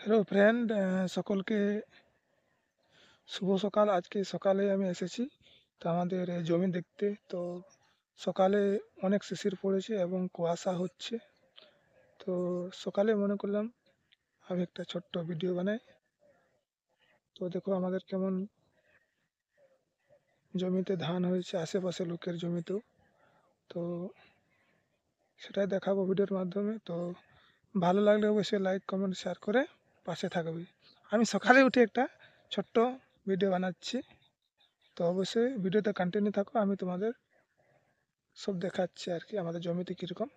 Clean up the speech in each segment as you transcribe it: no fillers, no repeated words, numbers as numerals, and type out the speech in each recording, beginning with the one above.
Hello friend, সকলকে শুভ সকাল। আজকে সকালে আমি এসেছি তো আমাদের জমি দেখতে। তো সকালে অনেক শিশির পড়েছে এবং কুয়াশা হচ্ছে। তো সকালে মনে করলাম আমি একটা ছোট্ট ভিডিও বানাই। তো দেখো আমাদের কেমন জমিতে ধান হয়েছে, আশেপাশে লোকের জমিতেও। তো সেটাই দেখাবো ভিডিওর মাধ্যমে। তো ভালো লাগলে অবশ্যই লাইক কমেন্ট শেয়ার করে পাশে থাকবে। আমি সকালে উঠে একটা ছোট্ট ভিডিও বানাচ্ছি। তো অবশ্যই ভিডিওতে কন্টিনিউ থাকো, আমি তোমাদের সব দেখাচ্ছি আর কি, আমাদের জমিতে কীরকম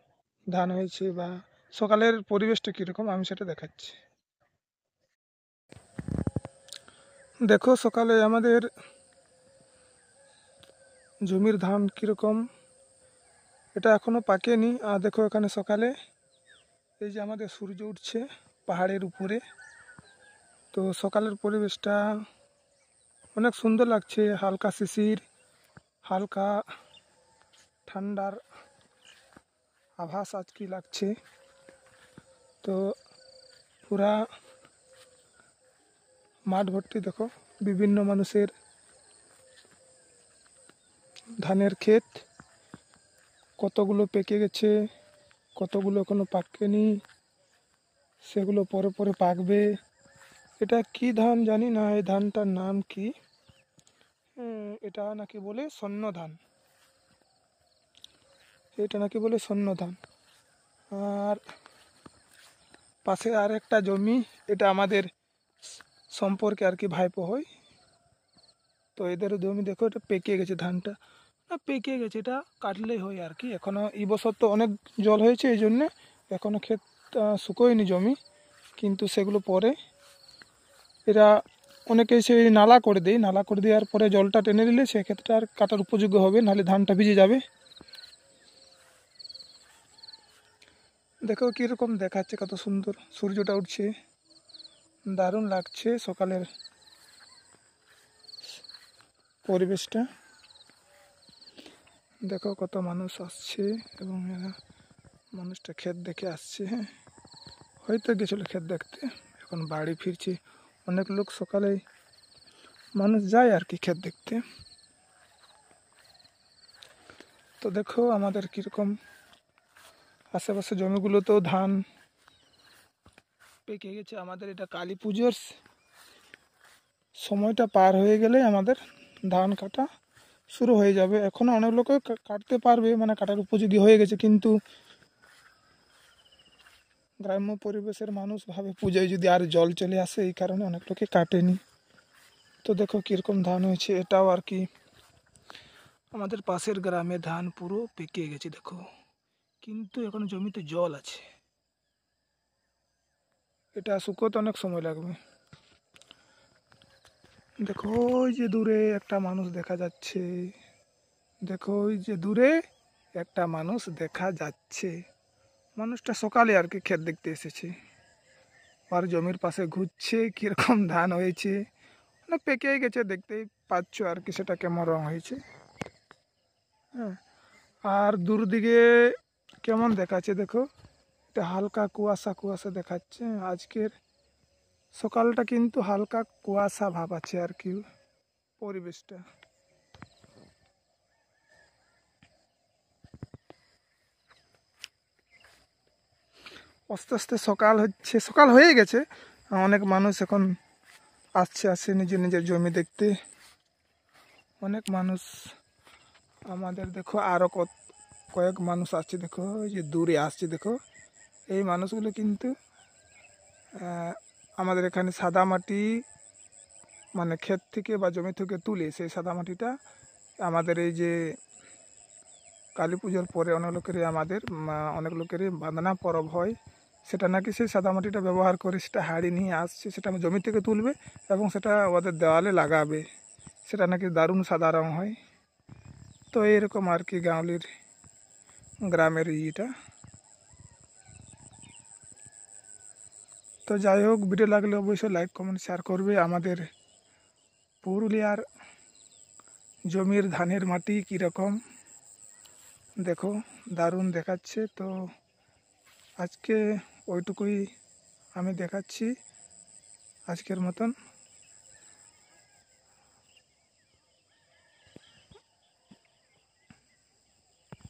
ধান হয়েছে বা সকালের পরিবেশটা কীরকম আমি সেটা দেখাচ্ছি। দেখো সকালে আমাদের জমির ধান কীরকম, এটা এখনও পাকেনি। আর দেখো এখানে সকালে এই যে আমাদের সূর্য উঠছে পাহাড়ের উপরে। তো সকালের পরিবেশটা অনেক সুন্দর লাগছে, হালকা শিশির, হালকা ঠান্ডার আভাস আজ কি লাগছে। তো পুরা মাঠ ভর্তি দেখো বিভিন্ন মানুষের ধানের ক্ষেত। কতগুলো পেকে গেছে, কতগুলো এখনো পাকেনি, সেগুলো পরে পরে পাকবে। এটা কি ধান জানি না, এই ধানটার নাম কি। এটা নাকি বলে স্বর্ণ ধান, এটা নাকি বলে স্বর্ণ ধান। আর পাশে আর একটা জমি, এটা আমাদের সম্পর্কে আর কি ভাইপো হয়। তো এদের জমি দেখো, এটা পেকে গেছে ধানটা, পেকে গেছে, এটা কাটলেই হয় আর কি। এখনো এই বছর তো অনেক জল হয়েছে, এই জন্যে এখনো ক্ষেত শুকোয়নি জমি, কিন্তু সেগুলো পরে এরা অনেকেই সেই নালা করে দেয়, নালা করে দেওয়ার পরে জলটা টেনে নিলে সেক্ষেত্রে আর কাটার উপযোগ্য হবে, নাহলে ধানটা ভিজে যাবে। দেখো কীরকম দেখাচ্ছে, কত সুন্দর সূর্যটা উঠছে, দারুণ লাগছে সকালের পরিবেশটা। দেখো কত মানুষ আসছে এবং এরা মানুষটা ক্ষেত দেখে আসছে। হ্যাঁ, হয়তো গেছিলো ক্ষেত দেখতে, এখন বাড়ি ফিরছে। অনেক লোক সকালেই মানুষ যায় আর কি ক্ষেত দেখতে। তো দেখো আমাদের কীরকম আশেপাশে জমিগুলোতেও ধান পেকে গেছে। আমাদের এটা কালী পুজোর সময়টা পার হয়ে গেলে আমাদের ধান কাটা শুরু হয়ে যাবে। এখনও অনেক লোকে কাটতে পারবে, মানে কাটার উপযোগী হয়ে গেছে, কিন্তু গ্রাম্য পরিবেশের মানুষ ভাবে পূজায় যদি আর জল চলে আসে, এই কারণে অনেক লোকে কাটেনি। তো দেখো কীরকম ধান হয়েছে, এটাও আর কি আমাদের পাশের গ্রামে ধান পুরো পেকে গেছে দেখো, কিন্তু এখন জমিতে জল আছে, এটা শুকোতে অনেক সময় লাগবে। দেখো ওই যে দূরে একটা মানুষ দেখা যাচ্ছে, দেখো ওই যে দূরে একটা মানুষ দেখা যাচ্ছে। মানুষটা সকালে আর কি ক্ষেত দেখতে এসেছে, আর জমির পাশে ঘুরছে কীরকম ধান হয়েছে, মানে পেকে গেছে, দেখতেই পাচ্ছ আর কি সেটা কেমন রং হয়েছে। হ্যাঁ, আর দূর দিকে কেমন দেখাচ্ছে দেখো, এটা হালকা কুয়াশা কুয়াশা দেখাচ্ছে। আজকের সকালটা কিন্তু হালকা কুয়াশা ভাব আছে আর কি পরিবেশটা। আস্তে আস্তে সকাল হচ্ছে, সকাল হয়ে গেছে। অনেক মানুষ এখন আসছে নিজের নিজের জমি দেখতে। অনেক মানুষ আমাদের দেখো আরও কয়েক মানুষ আসছে, দেখো ওই যে দূরে আসছে দেখো। এই মানুষগুলো কিন্তু আমাদের এখানে সাদা মাটি, মানে ক্ষেত থেকে বা জমি থেকে তুলে সেই সাদা মাটিটা আমাদের এই যে কালী পুজোর পরে অনেক লোকেরই বাঁধনা পরব হয়, সেটা নাকি সেই সাদা মাটিটা ব্যবহার করে সেটা হাড়ি নিয়ে আসছে, সেটা জমি থেকে তুলবে এবং সেটা ওদের দেওয়ালে লাগাবে, সেটা নাকি দারুণ সাদা রং হয়। তো এইরকম আর কি গ্রামের ইয়েটা। তো যাই হোক, ভিডিও লাগলে অবশ্যই লাইক কমেন্ট শেয়ার করবে। আমাদের পুরুলিয়ার জমির ধানের মাটি কীরকম দেখো, দারুণ দেখাচ্ছে। তো আজকে ওইটুকুই আমি দেখাচ্ছি। আজকের মতন